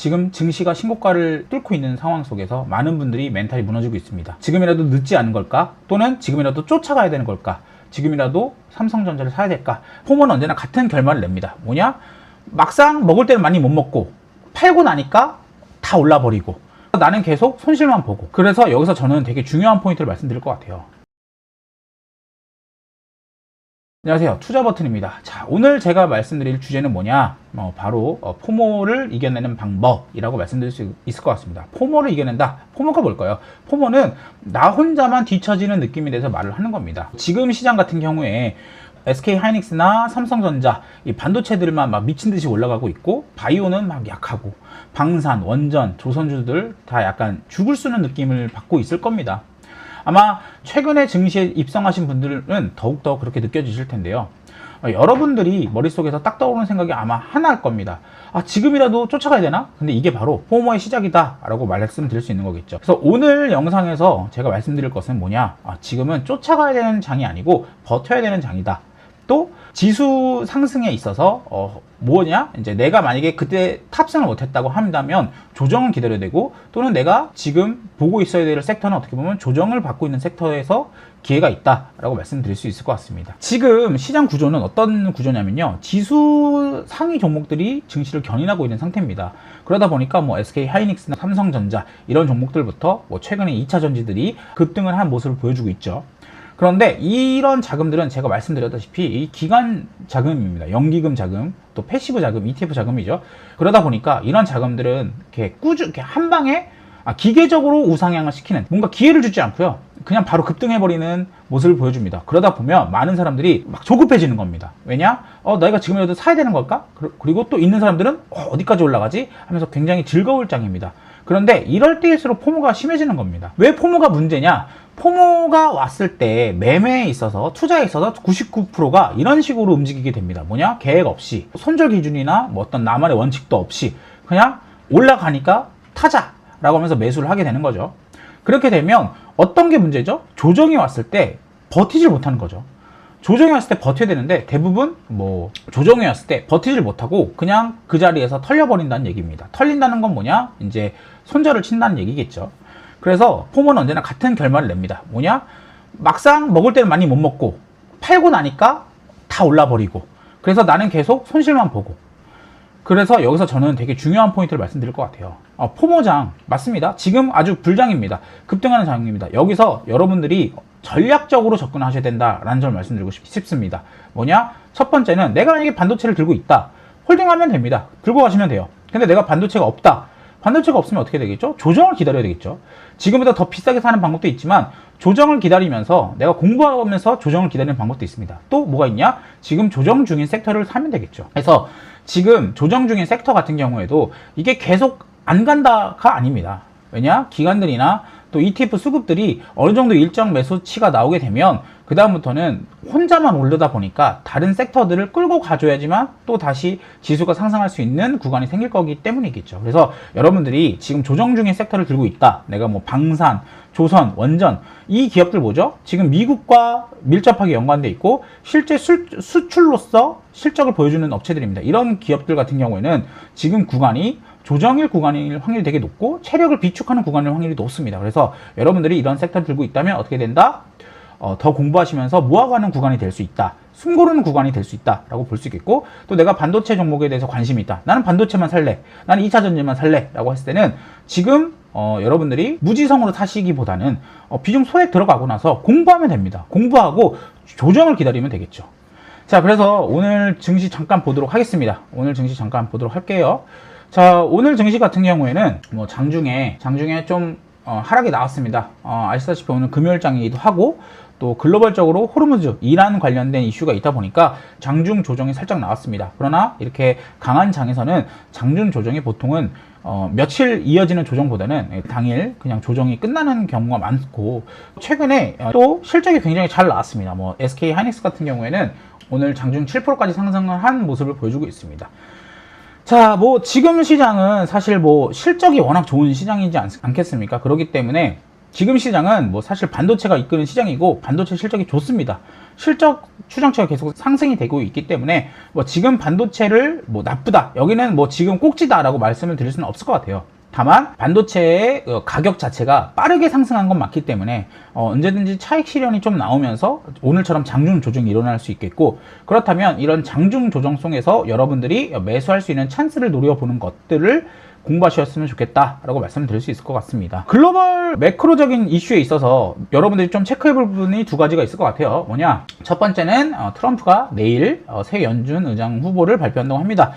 지금 증시가 신고가를 뚫고 있는 상황 속에서 많은 분들이 멘탈이 무너지고 있습니다. 지금이라도 늦지 않은 걸까? 또는 지금이라도 쫓아가야 되는 걸까? 지금이라도 삼성전자를 사야 될까? 포모는 언제나 같은 결말을 냅니다. 뭐냐? 막상 먹을 때는 많이 못 먹고 팔고 나니까 다 올라버리고 나는 계속 손실만 보고. 그래서 여기서 저는 되게 중요한 포인트를 말씀드릴 것 같아요. 안녕하세요, 투자버튼입니다. 자, 오늘 제가 말씀드릴 주제는 뭐냐, 바로 포모를 이겨내는 방법이라고 말씀드릴 수 있을 것 같습니다. 포모를 이겨낸다. 포모가 뭘까요? 포모는 나 혼자만 뒤처지는 느낌에 대해서 말을 하는 겁니다. 지금 시장 같은 경우에 SK하이닉스나 삼성전자 이 반도체들만 막 미친듯이 올라가고 있고, 바이오는 막 약하고, 방산, 원전, 조선주들 다 약간 죽을 쓰는 느낌을 받고 있을 겁니다. 아마 최근에 증시에 입성하신 분들은 더욱더 그렇게 느껴지실 텐데요. 여러분들이 머릿속에서 딱 떠오르는 생각이 아마 하나일 겁니다. 지금이라도 쫓아가야 되나? 근데 이게 바로 포모의 시작이다 라고 말씀드릴 수 있는 거겠죠. 그래서 오늘 영상에서 제가 말씀드릴 것은 뭐냐, 지금은 쫓아가야 되는 장이 아니고 버텨야 되는 장이다. 또 지수 상승에 있어서 뭐냐, 이제 내가 만약에 그때 탑승을 못했다고 한다면 조정을 기다려야 되고, 또는 내가 지금 보고 있어야 될 섹터는 어떻게 보면 조정을 받고 있는 섹터에서 기회가 있다라고 말씀드릴 수 있을 것 같습니다. 지금 시장 구조는 어떤 구조냐면요, 지수 상위 종목들이 증시를 견인하고 있는 상태입니다. 그러다 보니까 뭐 SK하이닉스나 삼성전자 이런 종목들부터 뭐 최근에 2차 전지들이 급등을 한 모습을 보여주고 있죠. 그런데 이런 자금들은 제가 말씀드렸다시피 이 기관 자금입니다. 연기금 자금, 또 패시브 자금, ETF 자금이죠. 그러다 보니까 이런 자금들은 이렇게 꾸준히 한 방에 기계적으로 우상향을 시키는, 뭔가 기회를 주지 않고요, 그냥 바로 급등해버리는 모습을 보여줍니다. 그러다 보면 많은 사람들이 막 조급해지는 겁니다. 왜냐? 내가 지금이라도 사야 되는 걸까? 그리고 또 있는 사람들은 어디까지 올라가지? 하면서 굉장히 즐거울 장입니다. 그런데 이럴 때일수록 포모가 심해지는 겁니다. 왜 포모가 문제냐? 포모가 왔을 때 매매에 있어서, 투자에 있어서 99%가 이런 식으로 움직이게 됩니다. 뭐냐? 계획 없이, 손절 기준이나 뭐 어떤 나만의 원칙도 없이 그냥 올라가니까 타자라고 하면서 매수를 하게 되는 거죠. 그렇게 되면 어떤 게 문제죠? 조정이 왔을 때 버티질 못하는 거죠. 조정이 왔을 때 버텨야 되는데 대부분 조정이 왔을 때 버티질 못하고 그냥 그 자리에서 털려버린다는 얘기입니다. 털린다는 건 뭐냐? 이제 손절을 친다는 얘기겠죠. 그래서 포모는 언제나 같은 결말을 냅니다. 뭐냐? 막상 먹을 때는 많이 못 먹고 팔고 나니까 다 올라버리고, 그래서 나는 계속 손실만 보고. 그래서 여기서 저는 되게 중요한 포인트를 말씀드릴 것 같아요. 포모장 맞습니다. 지금 아주 불장입니다. 급등하는 장입니다. 여기서 여러분들이 전략적으로 접근하셔야 된다라는 점을 말씀드리고 싶습니다. 뭐냐? 첫 번째는 내가 만약에 반도체를 들고 있다, 홀딩하면 됩니다. 들고 가시면 돼요. 근데 내가 반도체가 없다, 반도체가 없으면 어떻게 되겠죠? 조정을 기다려야 되겠죠. 지금보다 더 비싸게 사는 방법도 있지만 조정을 기다리면서, 내가 공부하면서 조정을 기다리는 방법도 있습니다. 또 뭐가 있냐? 지금 조정 중인 섹터를 사면 되겠죠. 그래서 지금 조정 중인 섹터 같은 경우에도 이게 계속 안 간다가 아닙니다. 왜냐? 기관들이나 또 ETF 수급들이 어느 정도 일정 매수치가 나오게 되면 그 다음부터는 혼자만 오르다 보니까 다른 섹터들을 끌고 가줘야지만 또 다시 지수가 상승할 수 있는 구간이 생길 거기 때문이겠죠. 그래서 여러분들이 지금 조정 중인 섹터를 들고 있다, 내가 뭐 방산, 조선, 원전, 이 기업들 뭐죠? 지금 미국과 밀접하게 연관돼 있고 실제 수출로서 실적을 보여주는 업체들입니다. 이런 기업들 같은 경우에는 지금 구간이 조정일 구간일 확률이 되게 높고 체력을 비축하는 구간일 확률이 높습니다. 그래서 여러분들이 이런 섹터를 들고 있다면 어떻게 된다? 더 공부하시면서 모아가는 구간이 될 수 있다, 숨고르는 구간이 될 수 있다 라고 볼 수 있겠고, 또 내가 반도체 종목에 대해서 관심이 있다, 나는 반도체만 살래, 나는 2차 전지만 살래 라고 했을 때는 지금 여러분들이 무지성으로 사시기보다는 비중 소액 들어가고 나서 공부하면 됩니다. 공부하고 조정을 기다리면 되겠죠. 자, 그래서 오늘 증시 잠깐 보도록 하겠습니다. 오늘 증시 잠깐 보도록 할게요. 자, 오늘 증시 같은 경우에는 장중에 좀 하락이 나왔습니다. 아시다시피 오늘 금요일장이기도 하고, 또 글로벌적으로 호르무즈, 이란 관련된 이슈가 있다 보니까 장중 조정이 살짝 나왔습니다. 그러나 이렇게 강한 장에서는 장중 조정이 보통은 며칠 이어지는 조정보다는 당일 그냥 조정이 끝나는 경우가 많고, 최근에 또 실적이 굉장히 잘 나왔습니다. SK하이닉스 같은 경우에는 오늘 장중 7%까지 상승을 한 모습을 보여주고 있습니다. 자, 지금 시장은 사실 실적이 워낙 좋은 시장이지 않겠습니까? 그렇기 때문에 지금 시장은 뭐 사실 반도체가 이끄는 시장이고 반도체 실적이 좋습니다. 실적 추정치가 계속 상승이 되고 있기 때문에 뭐 지금 반도체를 뭐 나쁘다, 여기는 뭐 지금 꼭지다라고 말씀을 드릴 수는 없을 것 같아요. 다만 반도체의 가격 자체가 빠르게 상승한 건 맞기 때문에 언제든지 차익 실현이 좀 나오면서 오늘처럼 장중 조정이 일어날 수 있겠고, 그렇다면 이런 장중 조정 속에서 여러분들이 매수할 수 있는 찬스를 노려보는 것들을 공부하셨으면 좋겠다라고 말씀을 드릴 수 있을 것 같습니다. 글로벌 매크로적인 이슈에 있어서 여러분들이 좀 체크해볼 부분이 두 가지가 있을 것 같아요. 뭐냐? 첫 번째는 트럼프가 내일 새 연준 의장 후보를 발표한다고 합니다.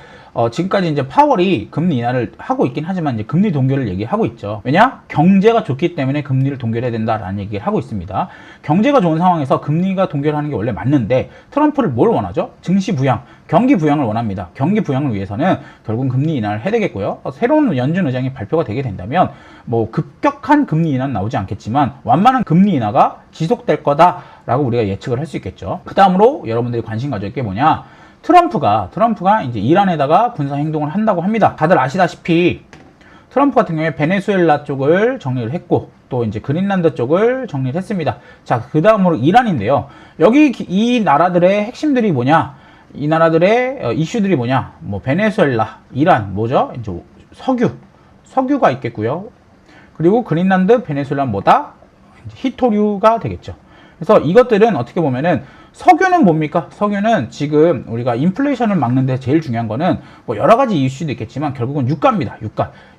지금까지 이제 파월이 금리 인하를 하고 있긴 하지만 이제 금리 동결을 얘기하고 있죠. 왜냐? 경제가 좋기 때문에 금리를 동결해야 된다라는 얘기를 하고 있습니다. 경제가 좋은 상황에서 금리가 동결하는 게 원래 맞는데 트럼프를 뭘 원하죠? 증시 부양, 경기 부양을 원합니다. 경기 부양을 위해서는 결국 금리 인하를 해야 되겠고요. 새로운 연준 의장이 발표가 되게 된다면 뭐 급격한 금리 인하는 나오지 않겠지만 완만한 금리 인하가 지속될 거다라고 우리가 예측을 할 수 있겠죠. 그 다음으로 여러분들이 관심 가질 게 뭐냐? 트럼프가 이제 이란에다가 군사 행동을 한다고 합니다. 다들 아시다시피 트럼프 같은 경우에 베네수엘라 쪽을 정리를 했고 또 이제 그린란드 쪽을 정리를 했습니다. 자, 그 다음으로 이란인데요. 여기 이 나라들의 핵심들이 뭐냐? 이 나라들의 이슈들이 뭐냐? 뭐 베네수엘라, 이란, 뭐죠? 이제 석유가 있겠고요. 그리고 그린란드, 베네수엘라는 뭐다? 히토류가 되겠죠. 그래서 이것들은 어떻게 보면은 석유는 뭡니까? 석유는 지금 우리가 인플레이션을 막는데 제일 중요한 거는 뭐 여러 가지 이슈도 있겠지만 결국은 유가입니다.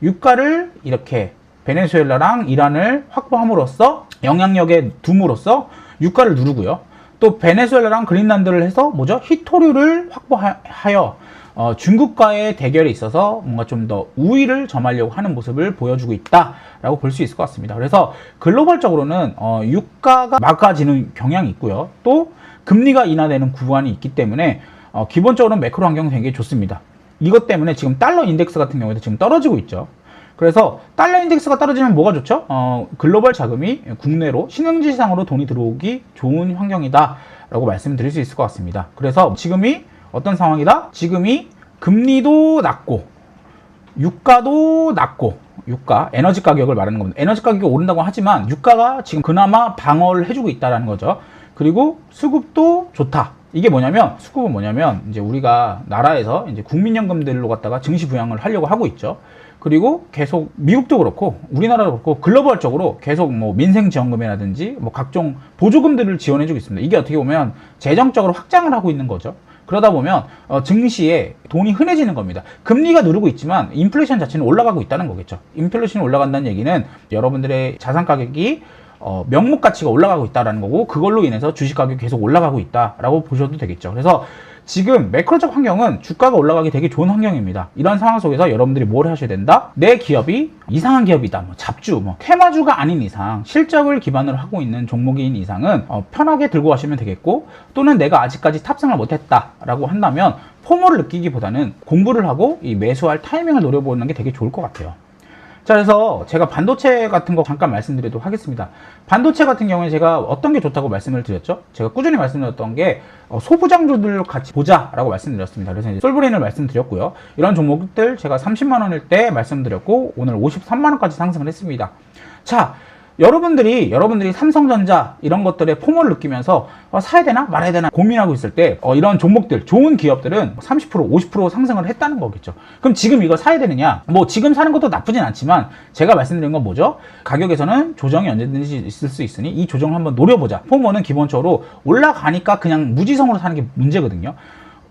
유가를 이렇게 베네수엘라랑 이란을 확보함으로써 영향력에 둠으로써 유가를 누르고요. 또 베네수엘라랑 그린란드를 해서 뭐죠? 히토류를 확보하여 중국과의 대결에 있어서 뭔가 좀 더 우위를 점하려고 하는 모습을 보여주고 있다라고 볼 수 있을 것 같습니다. 그래서 글로벌적으로는 유가가 막아지는 경향이 있고요. 또 금리가 인하되는 구간이 있기 때문에 기본적으로 매크로 환경은 굉장히 좋습니다. 이것 때문에 지금 달러 인덱스 같은 경우에도 지금 떨어지고 있죠. 그래서 달러 인덱스가 떨어지면 뭐가 좋죠? 글로벌 자금이 국내로 신흥지 시장으로 돈이 들어오기 좋은 환경이다 라고 말씀드릴 수 있을 것 같습니다. 그래서 지금이 어떤 상황이다? 지금이 금리도 낮고 유가도 낮고, 유가, 에너지 가격을 말하는 겁니다. 에너지 가격이 오른다고 하지만 유가가 지금 그나마 방어를 해주고 있다는 거죠. 그리고 수급도 좋다. 이게 뭐냐면, 수급은 뭐냐면 이제 우리가 나라에서 이제 국민연금들로 갖다가 증시 부양을 하려고 하고 있죠. 그리고 계속 미국도 그렇고 우리나라도 그렇고 글로벌적으로 계속 뭐 민생지원금이라든지 뭐 각종 보조금들을 지원해주고 있습니다. 이게 어떻게 보면 재정적으로 확장을 하고 있는 거죠. 그러다 보면 증시에 돈이 흔해지는 겁니다. 금리가 누르고 있지만 인플레이션 자체는 올라가고 있다는 거겠죠. 인플레이션이 올라간다는 얘기는 여러분들의 자산 가격이 명목 가치가 올라가고 있다는 거고, 그걸로 인해서 주식 가격이 계속 올라가고 있다라고 보셔도 되겠죠. 그래서 지금 매크로적 환경은 주가가 올라가기 되게 좋은 환경입니다. 이런 상황 속에서 여러분들이 뭘 하셔야 된다? 내 기업이 이상한 기업이다, 뭐 잡주, 뭐 테마주가 아닌 이상, 실적을 기반으로 하고 있는 종목인 이상은 편하게 들고 가시면 되겠고, 또는 내가 아직까지 탑승을 못했다라고 한다면 포모를 느끼기보다는 공부를 하고 이 매수할 타이밍을 노려보는 게 되게 좋을 것 같아요. 자, 그래서 제가 반도체 같은 거 잠깐 말씀드리도록 하겠습니다. 반도체 같은 경우에 제가 어떤 게 좋다고 말씀을 드렸죠? 제가 꾸준히 말씀드렸던 게 소부장주들로 같이 보자라고 말씀드렸습니다. 그래서 이제 솔브레인을 말씀드렸고요. 이런 종목들 제가 30만 원일 때 말씀드렸고 오늘 53만 원까지 상승을 했습니다. 자, 여러분들이 삼성전자 이런 것들에 포모를 느끼면서 사야 되나 말아야 되나 고민하고 있을 때 이런 종목들, 좋은 기업들은 30%, 50% 상승을 했다는 거겠죠. 그럼 지금 이거 사야 되느냐? 뭐 지금 사는 것도 나쁘진 않지만 제가 말씀드린 건 뭐죠? 가격에서는 조정이 언제든지 있을 수 있으니 이 조정을 한번 노려보자. 포모는 기본적으로 올라가니까 그냥 무지성으로 사는 게 문제거든요.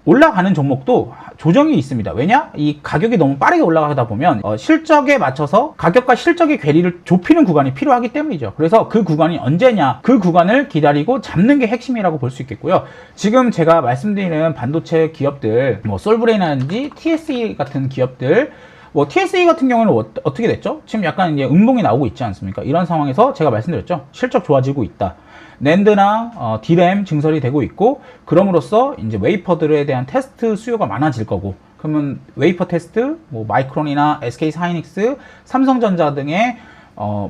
올라가는 종목도 조정이 있습니다. 왜냐? 이 가격이 너무 빠르게 올라가다 보면 실적에 맞춰서 가격과 실적의 괴리를 좁히는 구간이 필요하기 때문이죠. 그래서 그 구간이 언제냐? 그 구간을 기다리고 잡는 게 핵심이라고 볼 수 있겠고요. 지금 제가 말씀드리는 반도체 기업들, 뭐 솔브레인이라든지 TSE 같은 기업들, 뭐 TSE 같은 경우는 어떻게 됐죠? 지금 약간 이제 음봉이 나오고 있지 않습니까? 이런 상황에서 제가 말씀드렸죠. 실적 좋아지고 있다. 낸드나 D램 증설이 되고 있고, 그럼으로써 이제 웨이퍼들에 대한 테스트 수요가 많아질 거고, 그러면 웨이퍼 테스트, 뭐 마이크론이나 SK 하이닉스, 삼성전자 등의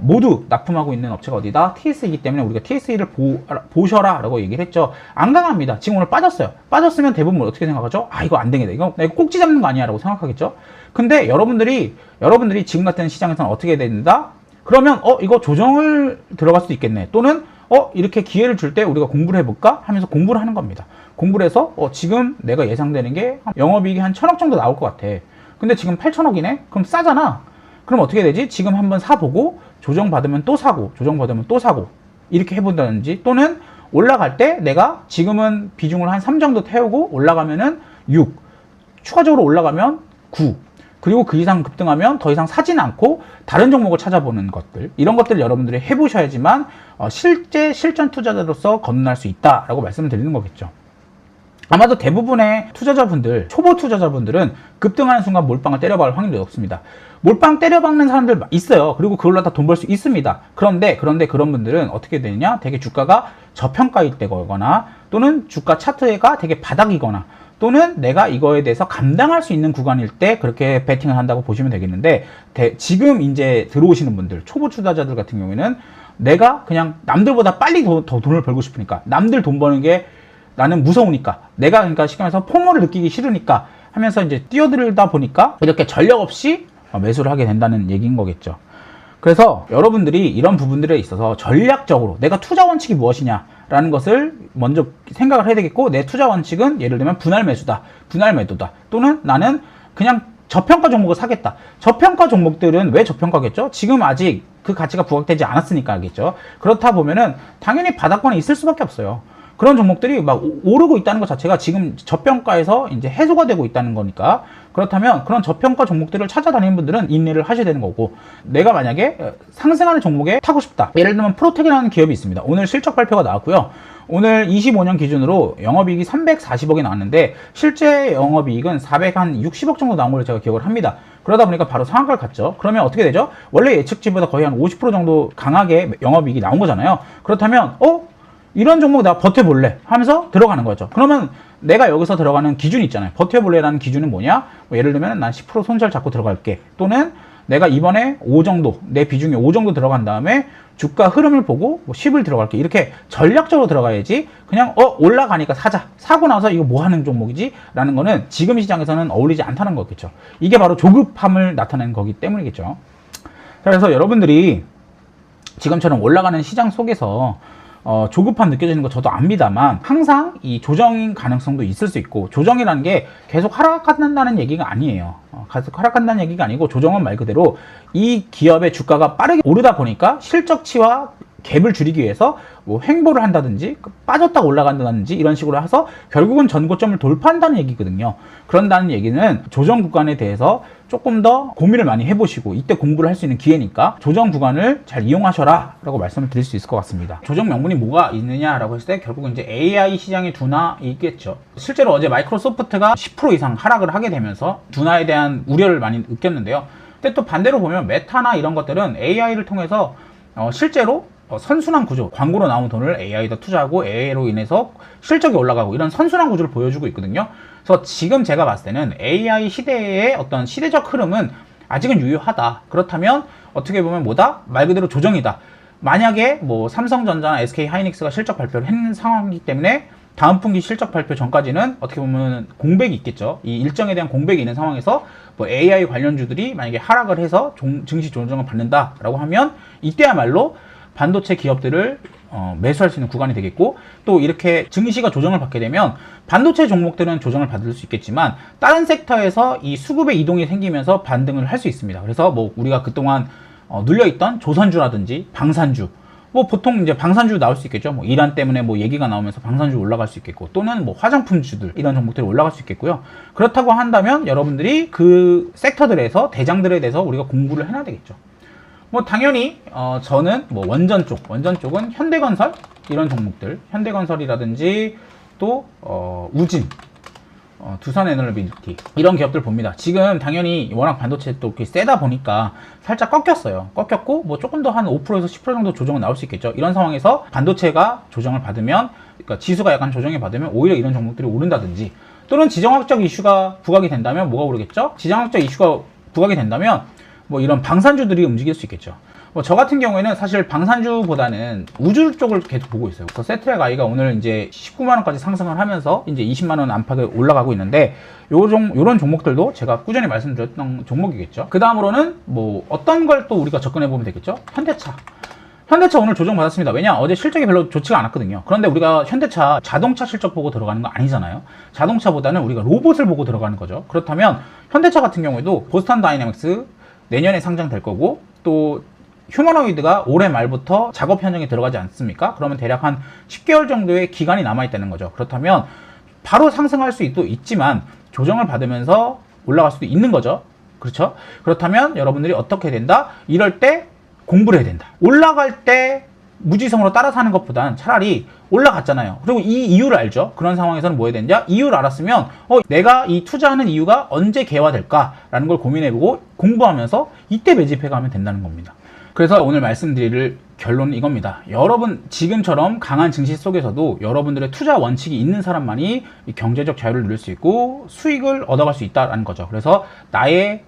모두 납품하고 있는 업체가 어디다? TSE이기 때문에 우리가 TSE를 보셔라 라고 얘기를 했죠. 안 강합니다. 지금 오늘 빠졌어요. 빠졌으면 대부분 어떻게 생각하죠? 아, 이거 안 되겠다. 이거 꼭지 잡는 거 아니야 라고 생각하겠죠. 근데 여러분들이 지금 같은 시장에서는 어떻게 해야 된다? 그러면 이거 조정을 들어갈 수도 있겠네. 또는 이렇게 기회를 줄 때 우리가 공부를 해볼까 하면서 공부를 하는 겁니다. 공부를 해서 지금 내가 예상되는 게 영업이익이 한 1,000억 정도 나올 것 같아. 근데 지금 8,000억이네? 그럼 싸잖아. 그럼 어떻게 되지? 지금 한번 사보고 조정받으면 또 사고 조정받으면 또 사고 이렇게 해본다든지, 또는 올라갈 때 내가 지금은 비중을 한 3 정도 태우고 올라가면은 6, 추가적으로 올라가면 9, 그리고 그 이상 급등하면 더 이상 사진 않고 다른 종목을 찾아보는 것들, 이런 것들을 여러분들이 해보셔야지만 실제 실전 투자자로서 거듭날 수 있다라고 말씀을 드리는 거겠죠. 아마도 대부분의 투자자분들, 초보 투자자분들은 급등하는 순간 몰빵을 때려박을 확률이 높습니다. 몰빵 때려박는 사람들 있어요. 그리고 그걸로 다 돈 벌 수 있습니다. 그런데 그런 분들은 어떻게 되느냐? 되게 주가가 저평가일 때거나, 또는 주가 차트가 되게 바닥이거나, 또는 내가 이거에 대해서 감당할 수 있는 구간일 때 그렇게 베팅을 한다고 보시면 되겠는데, 지금 이제 들어오시는 분들, 초보 투자자들 같은 경우에는 내가 그냥 남들보다 빨리 더 돈을 벌고 싶으니까, 남들 돈 버는 게 나는 무서우니까, 내가 그러니까 쉽게 말해서 포모를 느끼기 싫으니까 하면서 이제 뛰어들다 보니까 이렇게 전력 없이 매수를 하게 된다는 얘기인 거겠죠. 그래서 여러분들이 이런 부분들에 있어서 전략적으로 내가 투자 원칙이 무엇이냐라는 것을 먼저 생각을 해야 되겠고, 내 투자 원칙은 예를 들면 분할 매수다, 분할 매도다, 또는 나는 그냥 저평가 종목을 사겠다. 저평가 종목들은 왜 저평가겠죠? 지금 아직 그 가치가 부각되지 않았으니까 하겠죠. 그렇다 보면은 당연히 바닥권에 있을 수밖에 없어요. 그런 종목들이 막 오르고 있다는 것 자체가 지금 저평가에서 이제 해소가 되고 있다는 거니까, 그렇다면 그런 저평가 종목들을 찾아다니는 분들은 인내를 하셔야 되는 거고, 내가 만약에 상승하는 종목에 타고 싶다. 예를 들면 프로텍이라는 기업이 있습니다. 오늘 실적 발표가 나왔고요. 오늘 25년 기준으로 영업이익이 340억이 나왔는데 실제 영업이익은 460억 정도 나온 걸로 제가 기억을 합니다. 그러다 보니까 바로 상한가를 갔죠. 그러면 어떻게 되죠? 원래 예측치보다 거의 한 50% 정도 강하게 영업이익이 나온 거잖아요. 그렇다면 이런 종목 내가 버텨볼래 하면서 들어가는 거죠. 그러면 내가 여기서 들어가는 기준이 있잖아요. 버텨볼래라는 기준은 뭐냐? 예를 들면 난 10% 손절 잡고 들어갈게. 또는 내가 이번에 5 정도, 내 비중이 5 정도 들어간 다음에 주가 흐름을 보고 10을 들어갈게. 이렇게 전략적으로 들어가야지 그냥 올라가니까 사자. 사고 나서 이거 뭐 하는 종목이지? 라는 거는 지금 시장에서는 어울리지 않다는 거겠죠. 이게 바로 조급함을 나타내는 거기 때문이겠죠. 그래서 여러분들이 지금처럼 올라가는 시장 속에서 조급함 느껴지는 거 저도 압니다만, 항상 이 조정인 가능성도 있을 수 있고, 조정이라는 게 계속 하락한다는 얘기가 아니에요. 계속 하락한다는 얘기가 아니고, 조정은 말 그대로 이 기업의 주가가 빠르게 오르다 보니까 실적치와 갭을 줄이기 위해서 뭐 횡보를 한다든지 빠졌다가 올라간다든지 이런 식으로 해서 결국은 전고점을 돌파한다는 얘기거든요. 그런다는 얘기는 조정 구간에 대해서 조금 더 고민을 많이 해보시고, 이때 공부를 할 수 있는 기회니까 조정 구간을 잘 이용하셔라 라고 말씀을 드릴 수 있을 것 같습니다. 조정 명분이 뭐가 있느냐라고 했을 때 결국은 이제 AI 시장의 둔화이겠죠. 실제로 어제 마이크로소프트가 10% 이상 하락을 하게 되면서 둔화에 대한 우려를 많이 느꼈는데요. 근데 또 반대로 보면 메타나 이런 것들은 AI를 통해서 실제로 선순환 구조, 광고로 나온 돈을 AI에다 투자하고 AI로 인해서 실적이 올라가고, 이런 선순환 구조를 보여주고 있거든요. 그래서 지금 제가 봤을 때는 AI 시대의 어떤 시대적 흐름은 아직은 유효하다. 그렇다면 어떻게 보면 뭐다? 말 그대로 조정이다. 만약에 뭐 삼성전자나 SK하이닉스가 실적 발표를 했는 상황이기 때문에 다음 분기 실적 발표 전까지는 어떻게 보면 공백이 있겠죠. 이 일정에 대한 공백이 있는 상황에서 뭐 AI 관련주들이 만약에 하락을 해서 증시 조정을 받는다라고 하면, 이때야말로 반도체 기업들을 매수할 수 있는 구간이 되겠고, 또 이렇게 증시가 조정을 받게 되면 반도체 종목들은 조정을 받을 수 있겠지만 다른 섹터에서 이 수급의 이동이 생기면서 반등을 할 수 있습니다. 그래서 뭐 우리가 그동안 눌려있던 조선주라든지 방산주, 뭐 보통 이제 방산주 나올 수 있겠죠. 뭐 이란 때문에 뭐 얘기가 나오면서 방산주 올라갈 수 있겠고, 또는 뭐 화장품주들, 이런 종목들이 올라갈 수 있겠고요. 그렇다고 한다면 여러분들이 그 섹터들에서 대장들에 대해서 우리가 공부를 해놔야 되겠죠. 뭐 당연히 저는 뭐 원전 쪽은 현대건설 이런 종목들, 현대건설이라든지 또 우진, 두산에너빌리티 이런 기업들 봅니다. 지금 당연히 워낙 반도체 또 세다 보니까 살짝 꺾였고 뭐 조금 더 한 5%에서 10% 정도 조정은 나올 수 있겠죠. 이런 상황에서 반도체가 조정을 받으면, 그러니까 지수가 약간 조정을 받으면 오히려 이런 종목들이 오른다든지, 또는 지정학적 이슈가 부각이 된다면 뭐가 오르겠죠? 지정학적 이슈가 부각이 된다면 뭐 이런 방산주들이 움직일 수 있겠죠. 저 같은 경우에는 사실 방산주보다는 우주 쪽을 계속 보고 있어요. 그래서 세트랙 I가 오늘 이제 19만원까지 상승을 하면서 이제 20만원 안팎에 올라가고 있는데 요런 종목들도 제가 꾸준히 말씀드렸던 종목이겠죠. 그 다음으로는 뭐 어떤 걸 또 우리가 접근해 보면 되겠죠. 현대차 오늘 조정받았습니다. 왜냐? 어제 실적이 별로 좋지가 않았거든요. 그런데 우리가 현대차 자동차 실적 보고 들어가는 거 아니잖아요. 자동차보다는 우리가 로봇을 보고 들어가는 거죠. 그렇다면 현대차 같은 경우에도 보스턴 다이내믹스 내년에 상장될 거고, 또 휴머노이드가 올해 말부터 작업 현장에 들어가지 않습니까? 그러면 대략 한 10개월 정도의 기간이 남아있다는 거죠. 그렇다면 바로 상승할 수도 있지만 조정을 받으면서 올라갈 수도 있는 거죠. 그렇죠? 그렇다면 여러분들이 어떻게 된다? 이럴 때 공부를 해야 된다. 올라갈 때 무지성으로 따라 사는 것보단 차라리 올라갔잖아요. 그리고 이 이유를 알죠. 그런 상황에서는 뭐 해야 되냐? 이유를 알았으면 내가 이 투자하는 이유가 언제 개화될까라는 걸 고민해보고 공부하면서 이때 매집해가면 된다는 겁니다. 그래서 오늘 말씀드릴 결론은 이겁니다. 여러분 지금처럼 강한 증시 속에서도 여러분들의 투자 원칙이 있는 사람만이 경제적 자유를 누릴 수 있고 수익을 얻어갈 수 있다는 거죠. 그래서 나의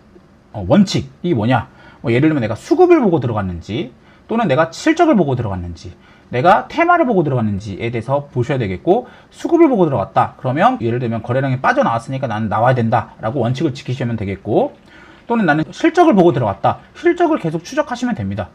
원칙이 뭐냐? 예를 들면 내가 수급을 보고 들어갔는지, 또는 내가 실적을 보고 들어갔는지, 내가 테마를 보고 들어갔는지에 대해서 보셔야 되겠고, 수급을 보고 들어갔다 그러면 예를 들면 거래량이 빠져나왔으니까 나는 나와야 된다 라고 원칙을 지키시면 되겠고, 또는 나는 실적을 보고 들어갔다, 실적을 계속 추적하시면 됩니다.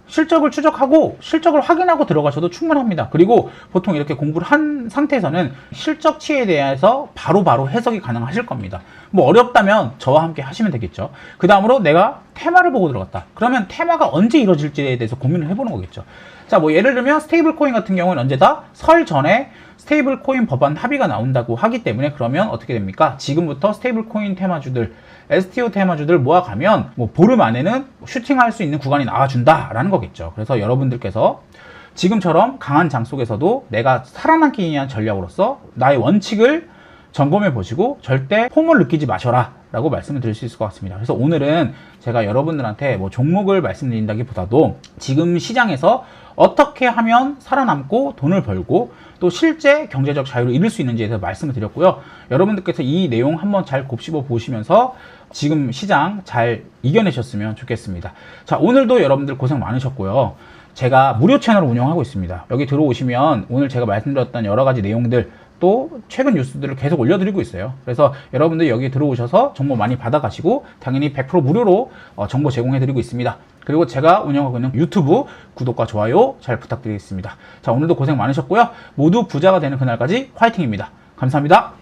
실적을 추적하고 실적을 확인하고 들어가셔도 충분합니다. 그리고 보통 이렇게 공부를 한 상태에서는 실적치에 대해서 바로바로 해석이 가능하실 겁니다. 뭐 어렵다면 저와 함께 하시면 되겠죠. 그 다음으로 내가 테마를 보고 들어갔다. 그러면 테마가 언제 이루어질지에 대해서 고민을 해보는 거겠죠. 자, 뭐 예를 들면 스테이블 코인 같은 경우는 언제다? 설 전에 스테이블 코인 법안 합의가 나온다고 하기 때문에, 그러면 어떻게 됩니까? 지금부터 스테이블 코인 테마주들, STO 테마주들 모아가면 뭐 보름 안에는 슈팅할 수 있는 구간이 나와준다라는 거겠죠. 그래서 여러분들께서 지금처럼 강한 장 속에서도 내가 살아남기 위한 전략으로서 나의 원칙을 점검해 보시고 절대 포모를 느끼지 마셔라 라고 말씀을 드릴 수 있을 것 같습니다. 그래서 오늘은 제가 여러분들한테 뭐 종목을 말씀드린다기보다도 지금 시장에서 어떻게 하면 살아남고 돈을 벌고 또 실제 경제적 자유를 이룰 수 있는지에 대해서 말씀을 드렸고요. 여러분들께서 이 내용 한번 잘 곱씹어 보시면서 지금 시장 잘 이겨내셨으면 좋겠습니다. 자, 오늘도 여러분들 고생 많으셨고요. 제가 무료 채널을 운영하고 있습니다. 여기 들어오시면 오늘 제가 말씀드렸던 여러 가지 내용들, 또 최근 뉴스들을 계속 올려드리고 있어요. 그래서 여러분들 여기 들어오셔서 정보 많이 받아가시고 당연히 100% 무료로 정보 제공해드리고 있습니다. 그리고 제가 운영하고 있는 유튜브 구독과 좋아요 잘 부탁드리겠습니다. 자, 오늘도 고생 많으셨고요. 모두 부자가 되는 그날까지 화이팅입니다. 감사합니다.